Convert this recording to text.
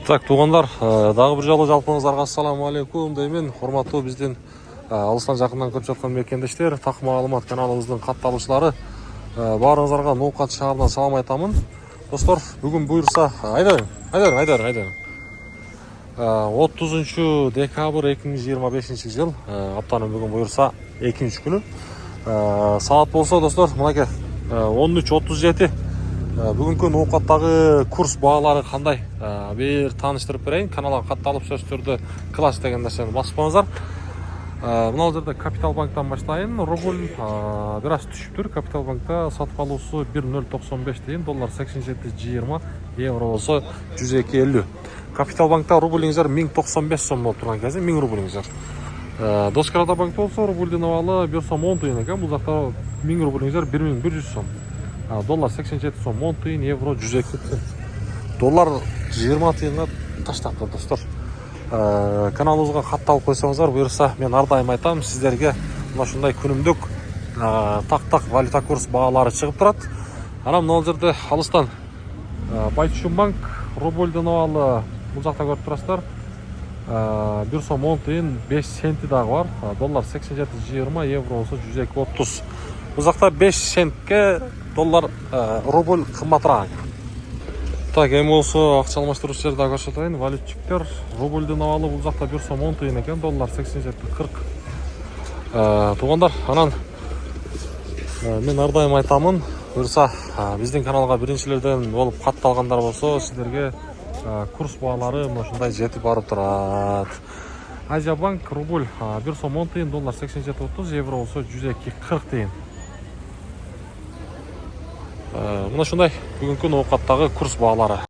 Так, туғандар, дағы бір жолы жалпыңыздарға ассаламу алейкум деймін. Құрматтуу биздин алыстан жакындан көрүп жаткан мекендештер, так маалымат каналыбыздын катталуучулары, баарыңыздарга Ноокат шаарынан салам айтамын. Достор, бүгүн буюрса, айдарың. 30 декабрь 2025 жыл, аптанын бүгүн буюрса 2-күнү. Саат болсо, достор, мынакей 13:37. Бүгүнкү Ноокаттагы курс баалары кандай? Бир тааныштырып берейин. Каналга катталып сөзсүз түрдө класс деген нерсени баспаңыздар. Мына жерде Капитал банктан баштайын. Рубль бир аз түшүптүр. Капитал банкта сатып алуусу 1.095 тиын, доллар 87.20, евро болсо 102.50. Капитал банкта рублиңиздер 1095 сом болуп турган кезде 1000 рублиңиздер. Доскарада банкта болсо рубльдин абалы 1 сом 10 тиын экен. Бул жакта 1000 рублиңиздер 1100 сом. Доллар 87 сом 10 тиын, евро 102 тиын. Доллар 20 тиынга таштапты, достор. Каналыбызга катталып койсоңуздар, буюрса мен ар дайым айтам, сиздерге мына ушундай күнүмдүк так валюта курс баалары чыгып турат. Анан мына жерде алыстан Байтшумбанк рубльдин абалы бул жакта көрүп турасыздар. 1 сом 10 тиын 5 центи дагы бар. Доллар 87.20, евро болсо 102.30. Бул жакта 5 центке доллар рубль кымбатыраак. Так, эми болсо акча алмаштыруучу жерди дагы көрсөтөйүн. Валютчиктер рубльдин абалы бул жакта 1 сом 10 тиын экен, доллар 87.40. Туугандар, анан мен ар дайым айтамын, буюрса биздин каналга биринчилерден болуп катталгандар болсо, сиздерге курс баалары мына ушундай жетип барып турат. Азия банк рубль 1 сом 10 тиын, доллар 87.30, евро болсо 102.40 тиын. Мына ушундай бүгүнкү Ноокаттагы курс баалары.